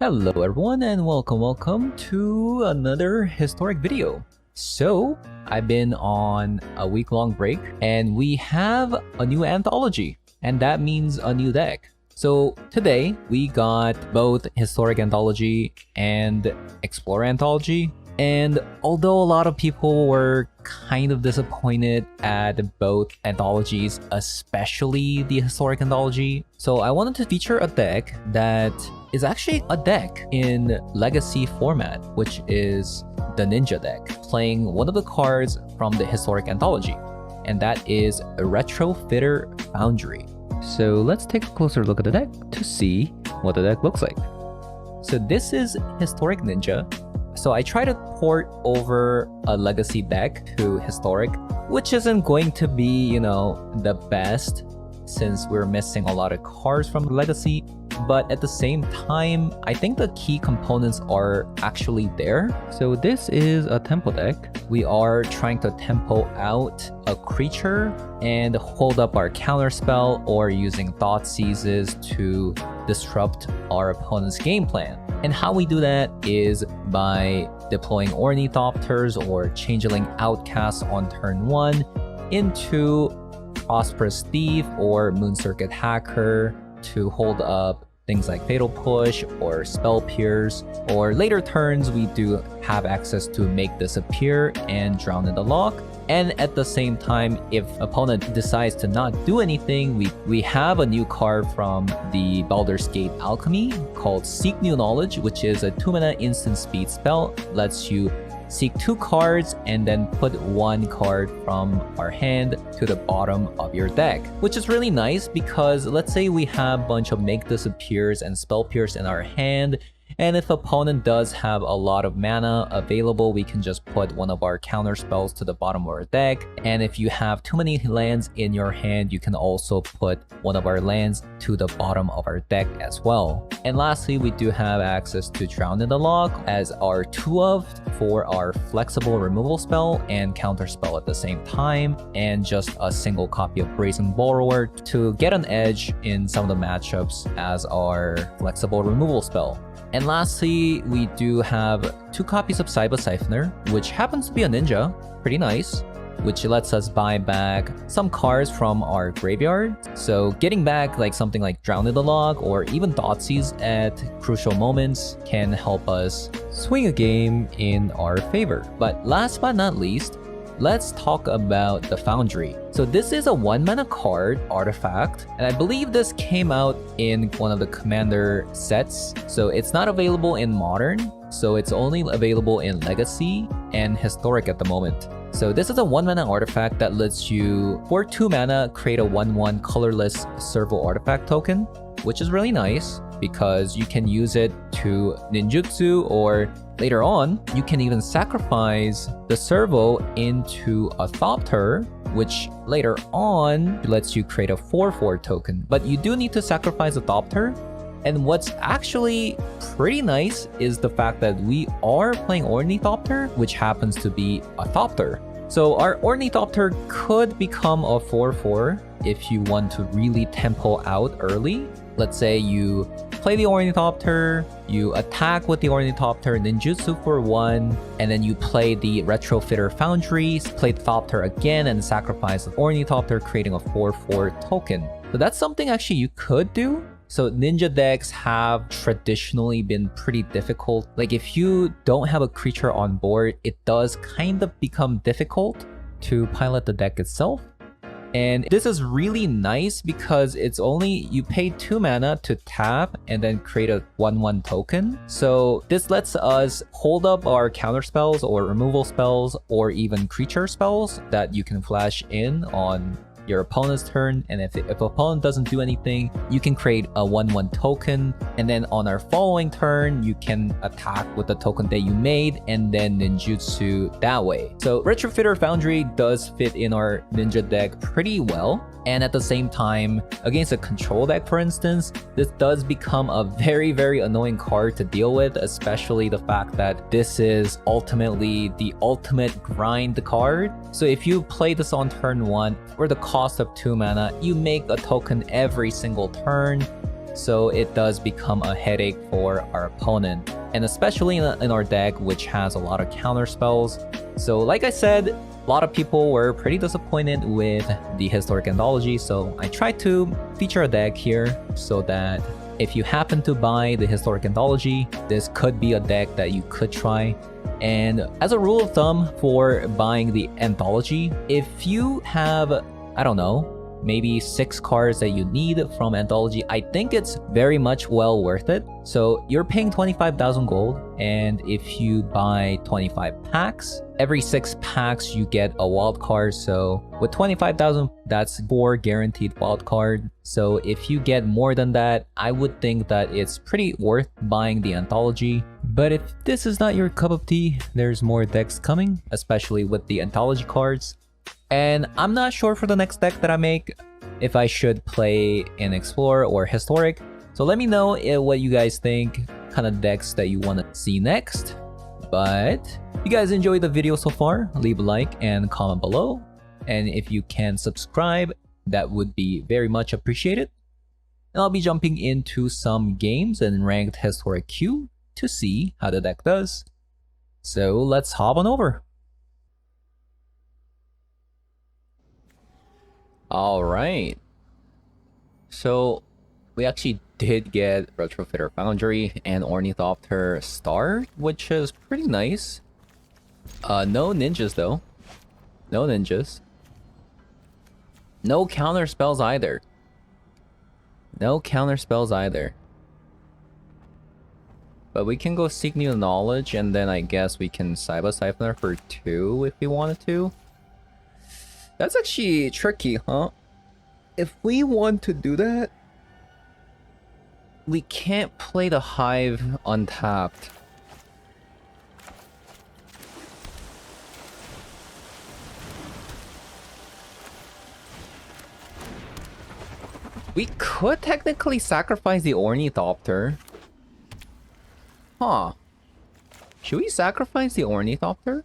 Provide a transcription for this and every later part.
Hello everyone and welcome to another historic video. So I've been on a week-long break and we have a new anthology, and that means a new deck. So today we got both historic anthology and explorer anthology, and although a lot of people were kind of disappointed at both anthologies, especially the historic anthology, so I wanted to feature a deck that is actually a deck in legacy format, which is the Ninja deck, playing one of the cards from the historic anthology, and that is a Retrofitter Foundry. So let's take a closer look at the deck to see what the deck looks like. So this is historic Ninja. So I try to port over a legacy deck to historic, which isn't going to be, the best since we're missing a lot of cards from legacy. But at the same time, I think the key components are actually there. So this is a tempo deck. We are trying to tempo out a creature and hold up our counter spell, or using thought seizes to disrupt our opponent's game plan. And how we do that is by deploying Ornithopters or Changeling Outcasts on turn 1 into Prosperous Thief or Moon Circuit Hacker to hold up things like Fatal Push or Spell Pierce, or later turns we do have access to Make Disappear and Drown in the Lock. And at the same time, if opponent decides to not do anything, we have a new card from the Baldur's Gate Alchemy called Seek New Knowledge, which is a 2-mana instant speed spell. Lets you seek 2 cards and then put 1 card from our hand to the bottom of your deck, which is really nice because let's say we have a bunch of Make Disappears and Spell Pierce in our hand, and if opponent does have a lot of mana available, we can just put one of our counter spells to the bottom of our deck. And if you have too many lands in your hand, you can also put one of our lands to the bottom of our deck as well. And lastly, we do have access to Drown in the Lock as our 2-of for our flexible removal spell and counter spell at the same time, and just a single copy of Brazen Borrower to get an edge in some of the matchups as our flexible removal spell. And lastly, we do have 2 copies of Saiba Siphoner, which happens to be a ninja, pretty nice, which lets us buy back some cards from our graveyard. So getting back like something like Drown in the Lock or even Thoughtseize at crucial moments can help us swing a game in our favor. But last but not least, let's talk about the Foundry. So this is a 1-mana card artifact, and I believe this came out in one of the Commander sets. So it's not available in Modern, so it's only available in Legacy and Historic at the moment. So this is a 1-mana artifact that lets you, for 2 mana, create a 1/1 colorless servo artifact token, which is really nice because you can use it to ninjutsu, or later on, you can even sacrifice the servo into a Thopter, which later on lets you create a 4/4 token. But you do need to sacrifice a Thopter. And what's actually pretty nice is the fact that we are playing Ornithopter, which happens to be a Thopter. So our Ornithopter could become a 4/4 if you want to really tempo out early. Let's say you play the Ornithopter, you attack with the Ornithopter, ninjutsu for 1, and then you play the Retrofitter Foundry, play Thopter again, and sacrifice the Ornithopter, creating a 4/4 token. So that's something actually you could do. So ninja decks have traditionally been pretty difficult. Like if you don't have a creature on board, it does kind of become difficult to pilot the deck itself. And this is really nice because it's only, you pay 2 mana to tap and then create a 1/1 token. So this lets us hold up our counter spells or removal spells or even creature spells that you can flash in on your opponent's turn, and if opponent doesn't do anything, you can create a 1/1 token, and then on our following turn, you can attack with the token that you made and then ninjutsu that way. So Retrofitter Foundry does fit in our ninja deck pretty well. And at the same time, against a control deck, for instance, this does become a very, very annoying card to deal with, especially the fact that this is ultimately the ultimate grind card. So if you play this on turn 1, for the cost of 2 mana, you make a token every single turn. so it does become a headache for our opponent, and especially in our deck which has a lot of counter spells. So like I said, a lot of people were pretty disappointed with the Historic Anthology, so I tried to feature a deck here so that if you happen to buy the Historic Anthology, this could be a deck that you could try. And as a rule of thumb for buying the Anthology, if you have, I don't know, maybe 6 cards that you need from Anthology, I think it's very much well worth it. So you're paying 25,000 gold, and if you buy 25 packs, every 6 packs you get a wild card. So with 25,000, that's 4 guaranteed wild card. So if you get more than that, I would think that it's pretty worth buying the Anthology. But if this is not your cup of tea, there's more decks coming, especially with the Anthology cards. And I'm not sure for the next deck that I make if I should play an Explorer or Historic. So let me know what you guys think, kind of decks that you want to see next. But if you guys enjoyed the video so far, leave a like and comment below. And if you can subscribe, that would be very much appreciated. And I'll be jumping into some games in ranked Historic queue to see how the deck does. So let's hop on over. Alright, so we actually did get Retrofitter Foundry and Ornithopter Star, which is pretty nice. No ninjas though. No ninjas. No counter spells either. No counter spells either. But we can go seek new knowledge, and then I guess we can Cyber Siphoner for 2 if we wanted to. That's actually tricky, huh? If we want to do that, we can't play the Hive untapped. We could technically sacrifice the Ornithopter. Huh. Should we sacrifice the Ornithopter?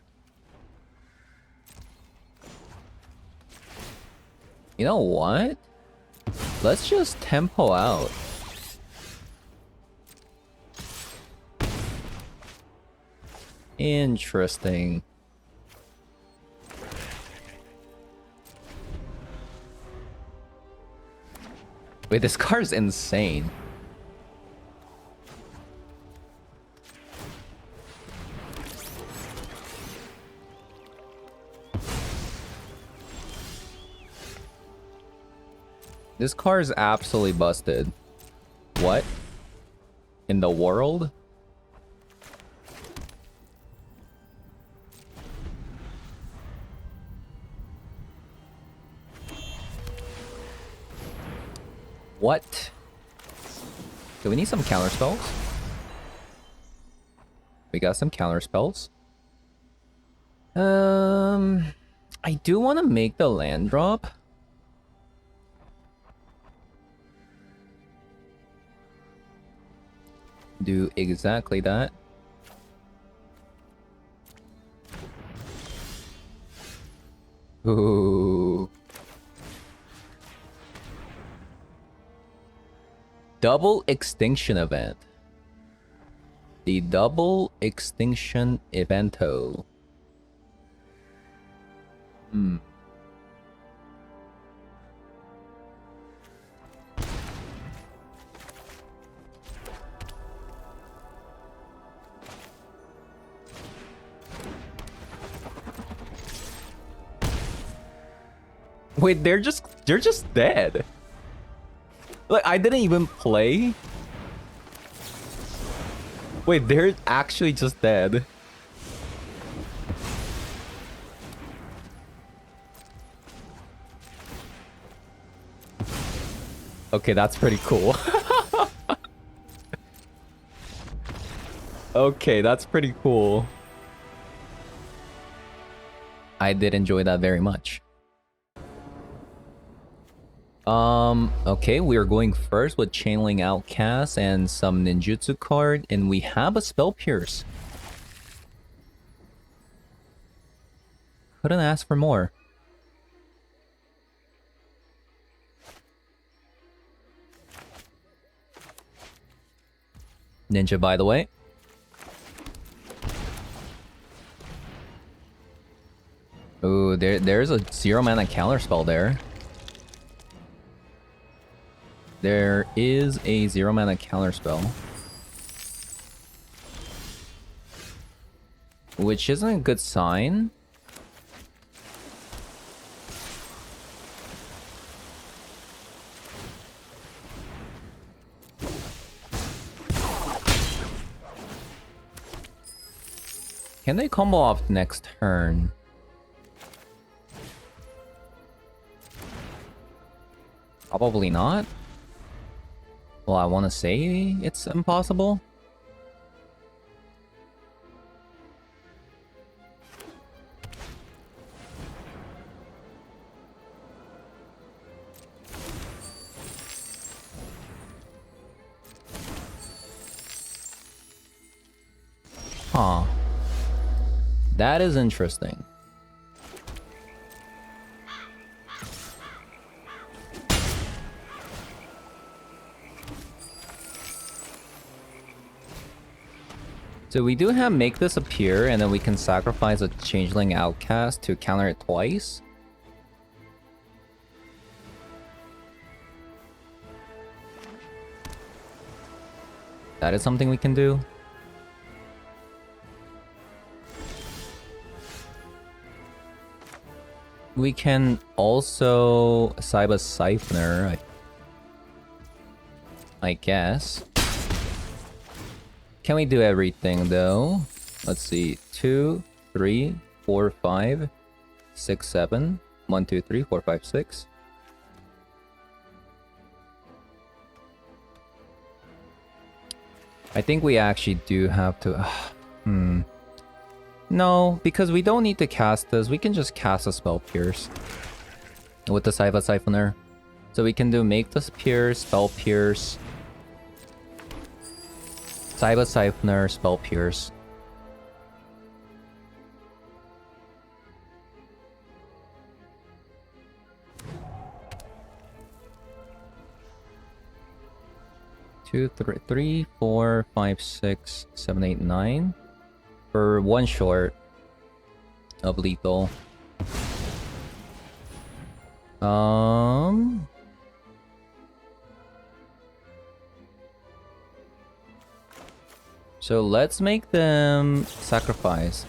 You know what? Let's just tempo out. Interesting. Wait, this card's insane. This car is absolutely busted. What? In the world? What? Do we need some counter spells? We got some counter spells. I do want to make the land drop. Do exactly that. Ooh. Double extinction event. The double extinction evento. Wait, they're just dead. Like, I didn't even play. Wait, they're actually just dead. Okay, that's pretty cool. Okay, that's pretty cool. I did enjoy that very much. Okay, we are going first with Chainlink Outcast and some ninjutsu card, and we have a Spell Pierce. Couldn't ask for more. Ninja, by the way. Ooh, there's a 0-mana counter spell there. There is a 0-mana counter spell. Which isn't a good sign. Can they combo off next turn? Probably not. Well, I want to say it's impossible. Huh. That is interesting. So we do have make this appear, and then we can sacrifice a changeling outcast to counter it twice. That is something we can do. We can also Cyber Siphoner, I guess. Can we do everything though? Let's see. 2, 3, 4, 5, 6, 7. 1, 2, 3, 4, 5, 6. I think we actually do have to... No, because we don't need to cast this. We can just cast a Spell Pierce with the Cyber Siphoner. So we can do Make this Pierce, Spell Pierce, Cyber Siphoner, Spell Pierce. Two, three, 4, 5, 6, 7, 8, 9. For 1 short of lethal. So let's make them sacrifice.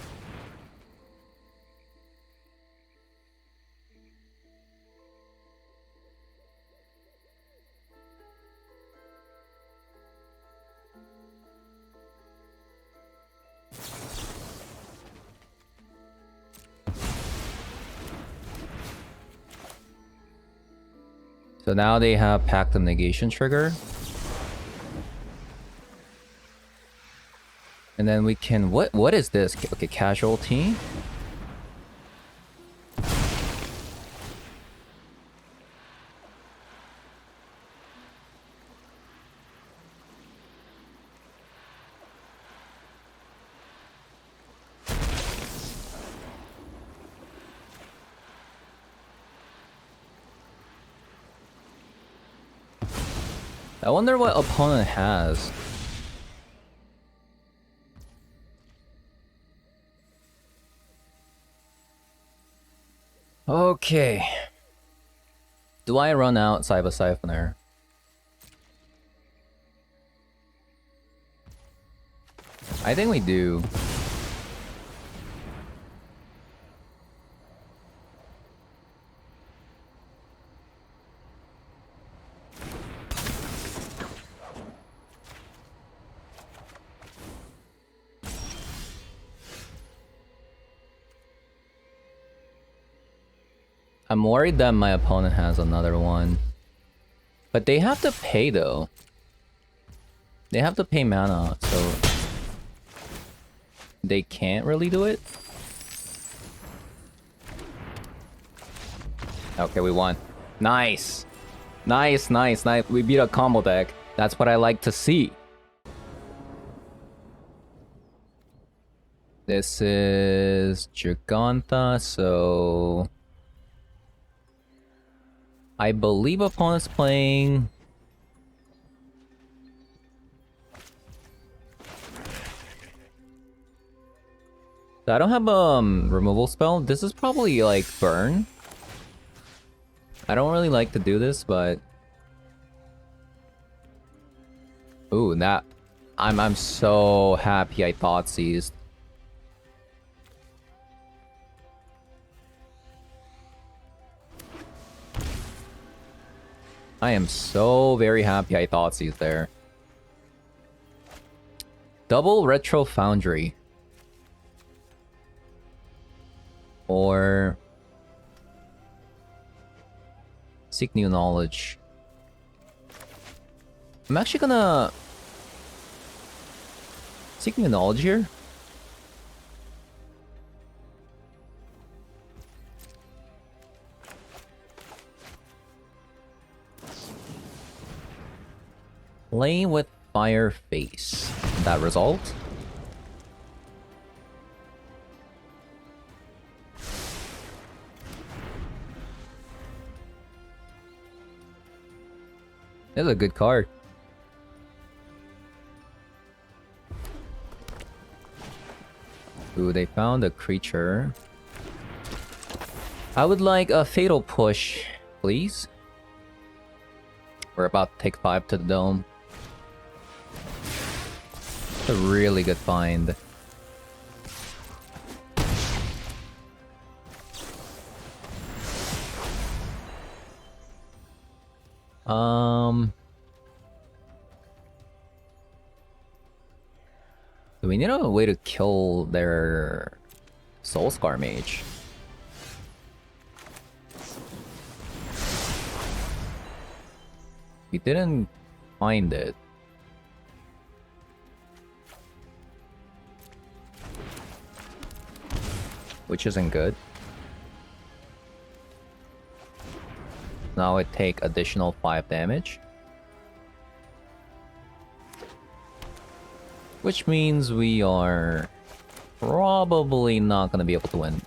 So now they have Pact of Negation trigger. And then we can... What is this? Okay, Casualty. I wonder what opponent has. Okay. Do I run out Cyber Siphoner? I think we do. I'm worried that my opponent has another one. But they have to pay though. They have to pay mana, so... They can't really do it? Okay, we won. Nice! Nice, nice, nice. We beat a combo deck. That's what I like to see. This is Giganta, so... I believe opponent's playing... So I don't have removal spell. This is probably like burn. I don't really like to do this, but ooh, that I'm so happy I thought seized. I am so very happy I thought seized there. Double Retro Foundry. Or seek new knowledge. I'm actually gonna seek new knowledge here. Play with fire face. That result. This is a good card. Ooh, they found a creature. I would like a fatal push, please. We're about to take 5 to the dome. It's a really good find. Do we need a way to kill their Soulscar Mage? We didn't find it. Which isn't good. Now it take additional 5 damage. Which means we are probably not gonna be able to win.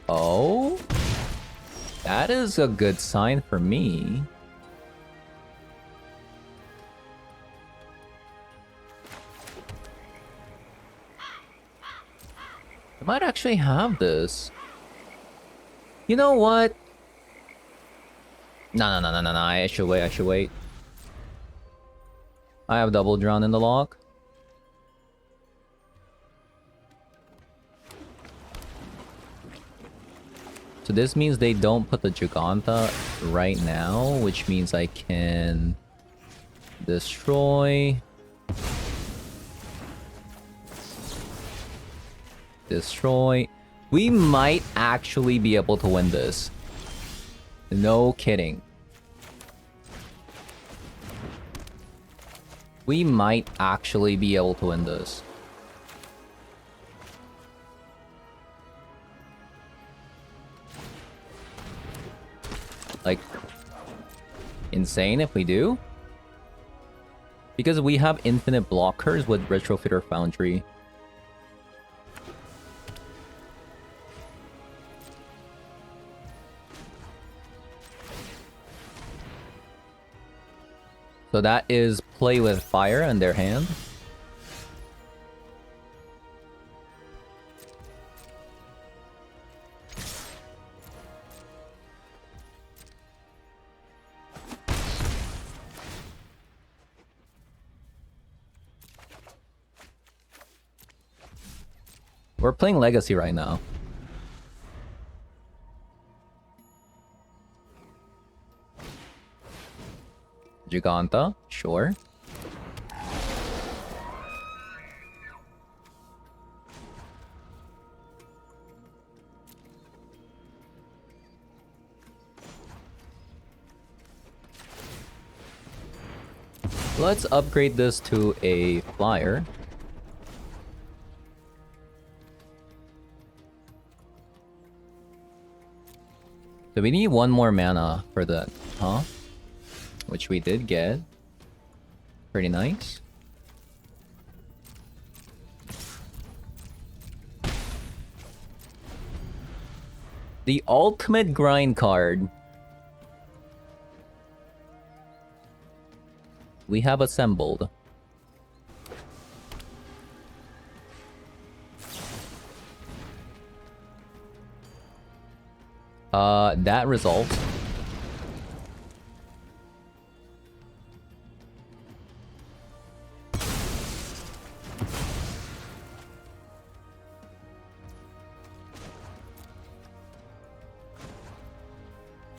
Oh? That is a good sign for me. I might actually have this. You know what? No, I should wait. I have double drown in the lock. So this means they don't put the Giganta right now, which means I can destroy. Destroy. We might actually be able to win this. No kidding. We might actually be able to win this. Like, insane if we do. Because we have infinite blockers with Retrofitter Foundry. So that is play with fire in their hand. We're playing Legacy right now. Giganta, sure. Let's upgrade this to a flyer. So we need 1 more mana for that, huh? Which we did get. Pretty nice. The ultimate grind card. we have assembled. That results.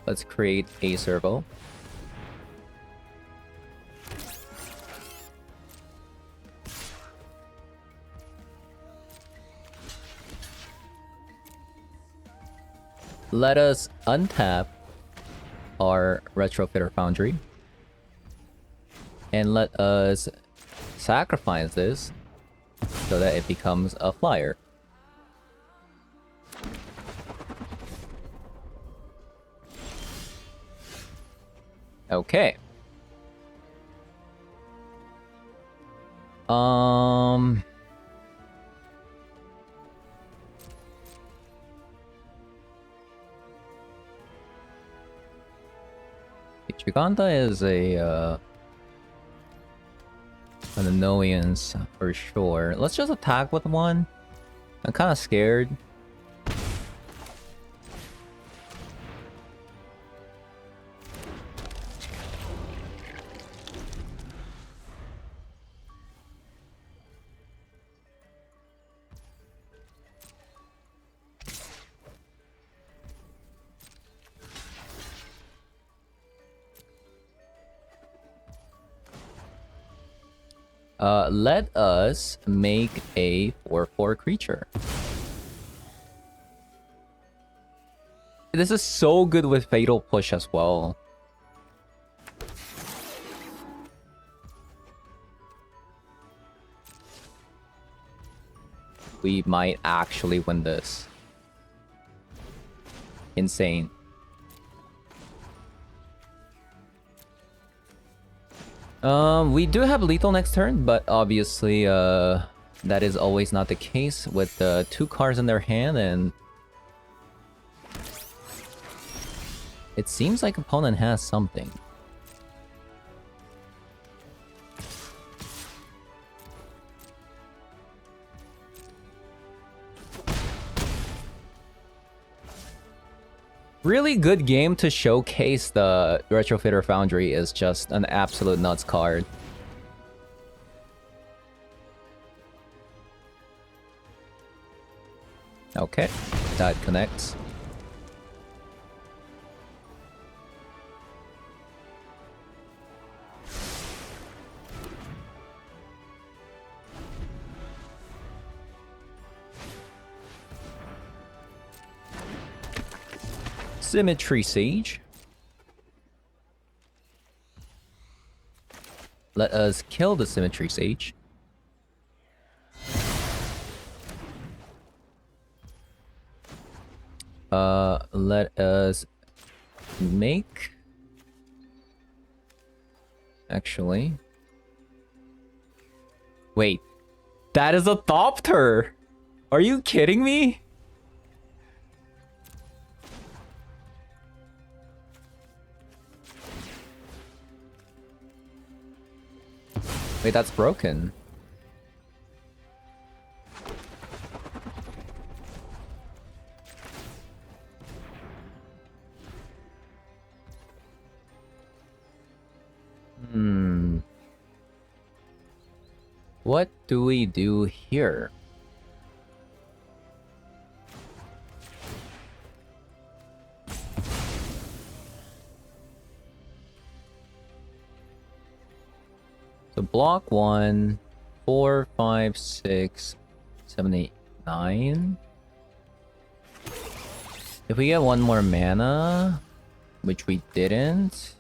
Let's create a servo. Let us untap our Retrofitter Foundry. And let us sacrifice this so that it becomes a flyer. Okay. Giganta is an annoyance for sure. Let's just attack with one. I'm kind of scared. Let us make a 4/4 creature. This is so good with Fatal Push as well. We might actually win this. Insane. We do have lethal next turn, but obviously, that is always not the case with 2 cards in their hand, and it seems like opponent has something. Really good game to showcase the Retrofitter Foundry is just an absolute nuts card. Okay, that connects. Symmetry Sage. Let us kill the Symmetry Sage. Let us make... Actually... Wait. That is a Thopter! Are you kidding me? Wait, that's broken. What do we do here? So block 1, 4, 5, 6, 7, 8, 9. If we get one more mana, which we didn't.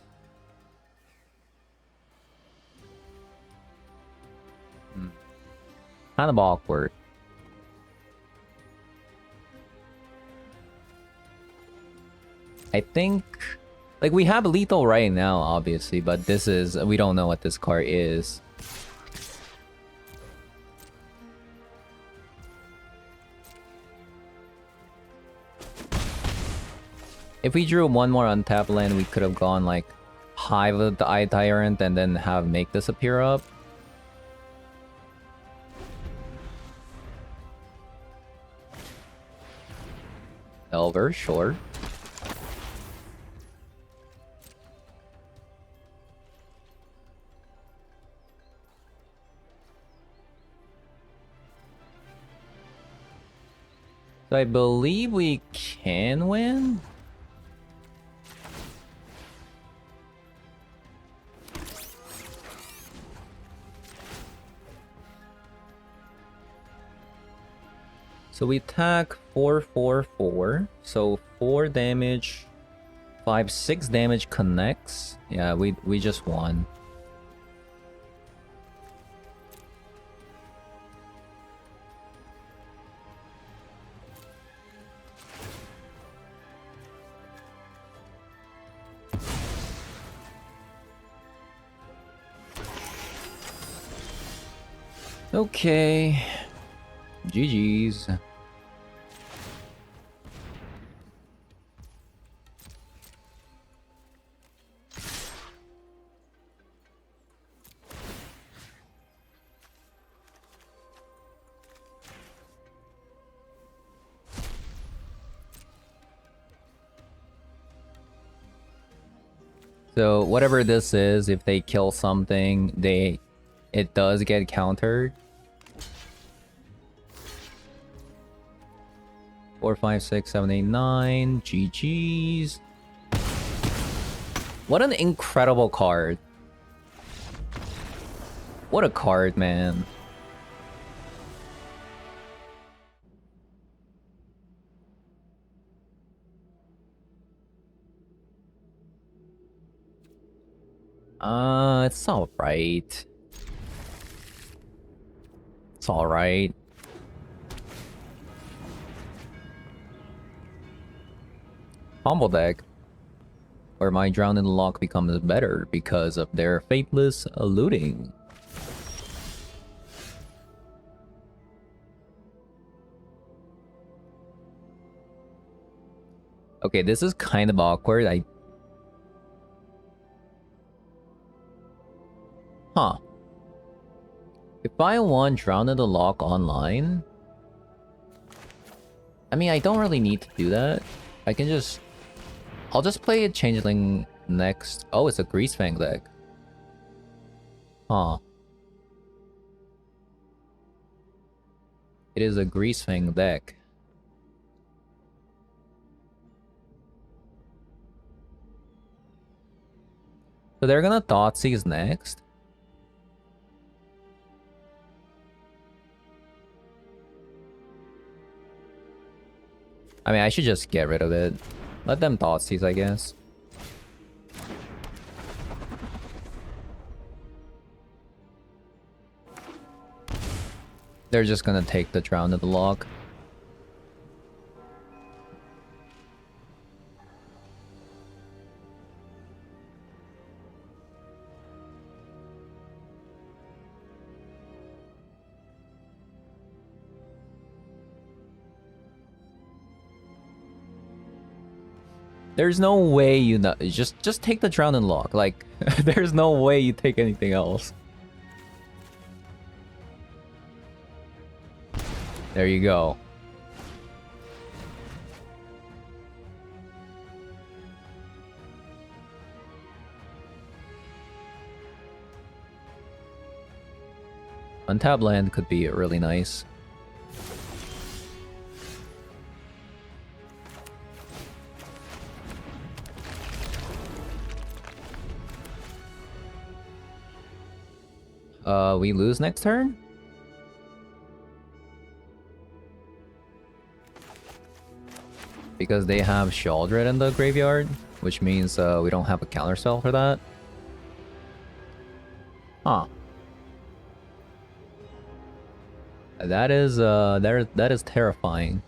Kind of awkward. I think... Like, we have lethal right now, obviously, but this is... We don't know what this card is. If we drew one more untap land, we could have gone, like, Hive the Eye Tyrant and then have make this appear up. Elver, sure. So I believe we can win. So we attack 4/4/4. So 4 damage, 5/6 damage connects. Yeah, we just won. Okay. GG's. So whatever this is, if they kill something, it does get countered. 4, 5, 6, 7, 8, 9. GG's. What an incredible card. What a card, man. It's alright. It's alright. Combo deck, where my Drown in the Lock becomes better because of their Fateless looting. Okay, this is kind of awkward. Huh. If I want Drown in the Lock online... I mean, I don't really need to do that. I can just... I'll just play a Changeling next. Oh, it's a Greasefang deck. Huh. It is a Greasefang deck. So they're gonna Thoughtseize next. I mean, I should just get rid of it. Let them Thoughtseize, I guess. They're just gonna take the Drown in the Lock. There's no way you not just take the Drown and Lock. Like, there's no way you take anything else. There you go. Untap land could be really nice. We lose next turn? Because they have Sheoldred in the graveyard, which means we don't have a counterspell for that. Huh. That is terrifying.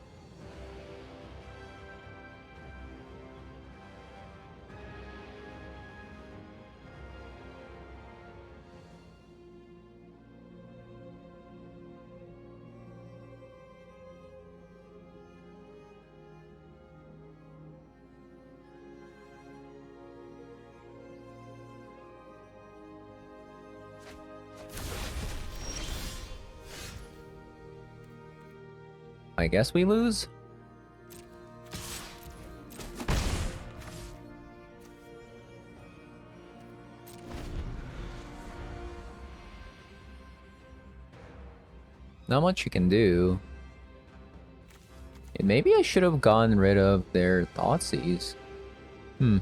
I guess we lose? Not much you can do. Maybe I should have gotten rid of their Thoughtseize. Yeah,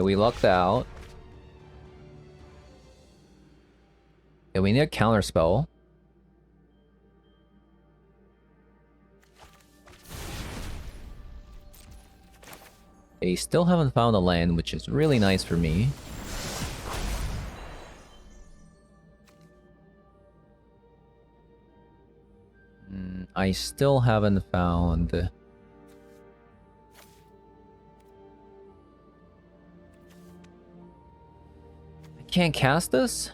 we lucked out. Yeah, we need a counterspell. They still haven't found a land, which is really nice for me. I still haven't found... I can't cast this?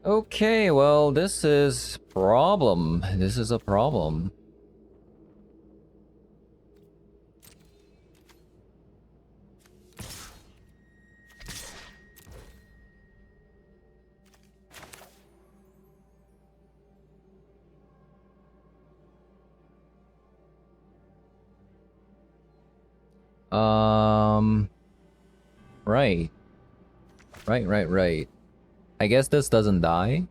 Okay, well, this is problem. This is a problem. Right. Right. I guess this doesn't die.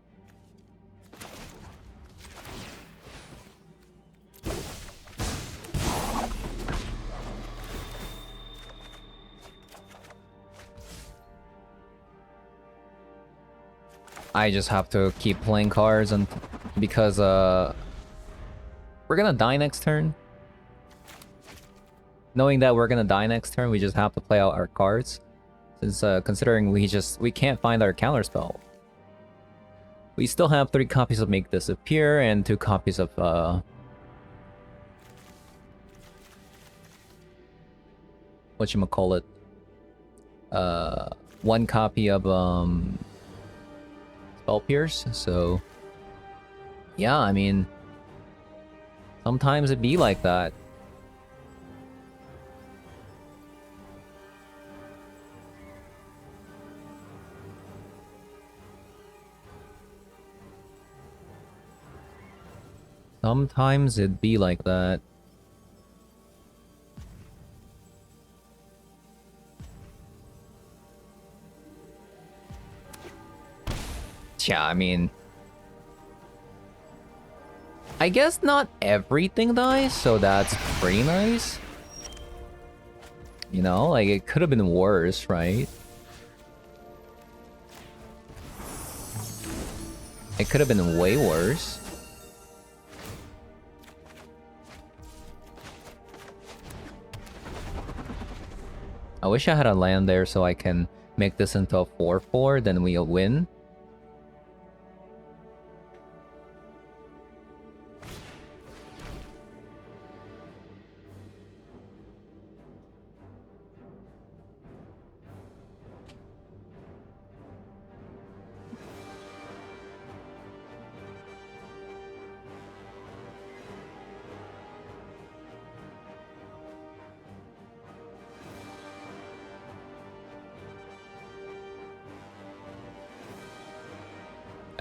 I just have to keep playing cards and because we're gonna die next turn. Knowing that we're gonna die next turn, we just have to play out our cards. Since considering we can't find our counterspell. We still have 3 copies of Make Disappear and 2 copies of whatchamacallit? 1 copy of Spell Pierce, so yeah, I mean sometimes it be like that. Sometimes it be like that. Yeah, I mean... I guess not everything dies, so that's pretty nice. You know, like, it could have been worse, right? It could have been way worse. I wish I had a land there so I can make this into a 4-4, then we'll win.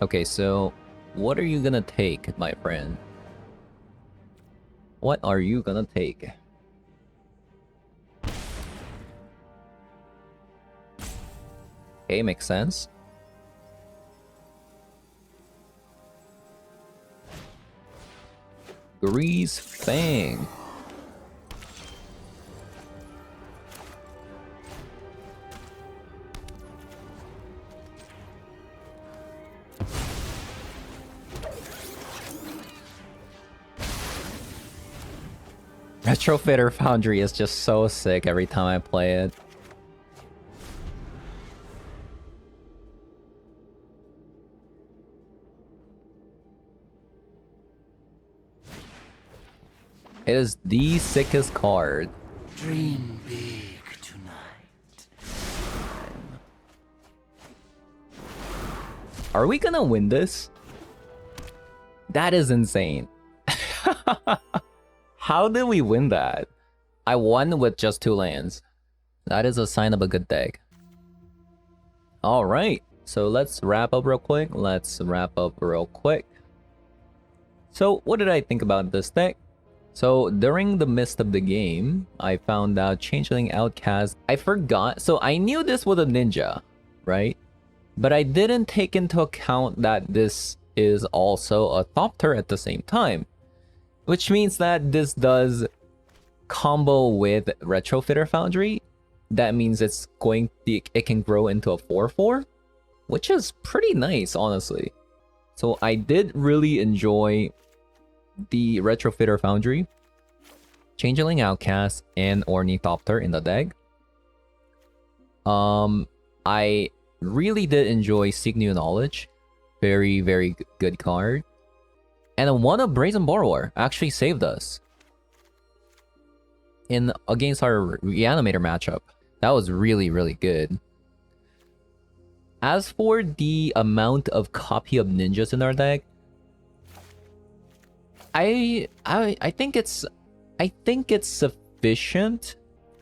Okay, so what are you gonna take, my friend? What are you gonna take? Okay, makes sense. Grease Fang. Retrofitter Foundry is just so sick every time I play it. It is the sickest card. Dream big tonight. Are we gonna win this? That is insane. How did we win that? I won with just 2 lands. That is a sign of a good deck. Alright, so let's wrap up real quick. So what did I think about this deck? So during the midst of the game, I found out Changeling Outcast. I forgot. So I knew this was a ninja, right? But I didn't take into account that this is also a Thopter at the same time. Which means that this does combo with Retrofitter Foundry. That means it can grow into a 4/4, which is pretty nice, honestly. So I did really enjoy the Retrofitter Foundry, Changeling Outcast, and Ornithopter in the deck. I really did enjoy Seek New Knowledge. Very, very good card. And one of Brazen Borrower actually saved us against our Reanimator matchup. That was really, really good. As for the amount of copy of ninjas in our deck, I think it's sufficient.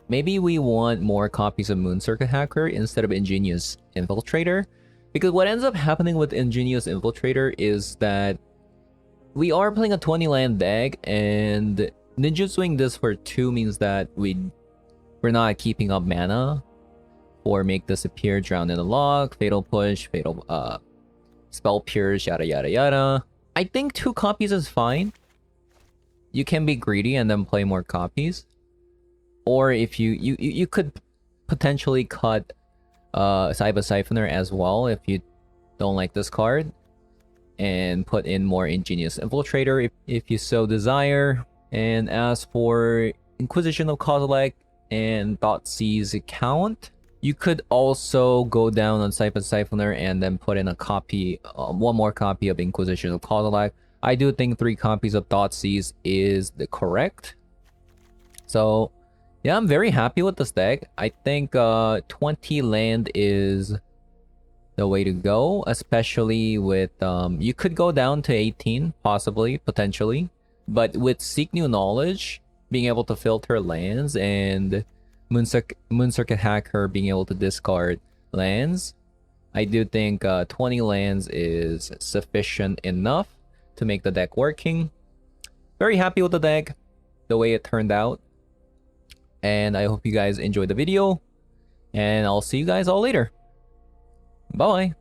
Maybe we want more copies of Moon Circuit Hacker instead of Ingenious Infiltrator. Because what ends up happening with Ingenious Infiltrator is that we are playing a 20 land deck, and ninjutsuing this for 2 means that we're not keeping up mana or make disappear, drown in the lock, fatal push, fatal spell pierce, yada yada yada. I think 2 copies is fine. You can be greedy and then play more copies. Or if you could potentially cut Cyber Siphoner as well if you don't like this card, and put in more Ingenious Infiltrator if you so desire. And as for Inquisition of Kozilek and Thoughtseize account, you could also go down on Cyber Siphoner and then put in a copy, one more copy of Inquisition of Kozilek. I do think 3 copies of Thoughtseize is the correct. So yeah, I'm very happy with this deck. I think 20 land is the way to go, especially with you could go down to 18 possibly, potentially, but with Seek New Knowledge being able to filter lands and Moon Circuit Hacker being able to discard lands, I do think 20 lands is sufficient enough to make the deck working. Very happy with the deck, the way it turned out, and I hope you guys enjoyed the video, and I'll see you guys all later. Bye.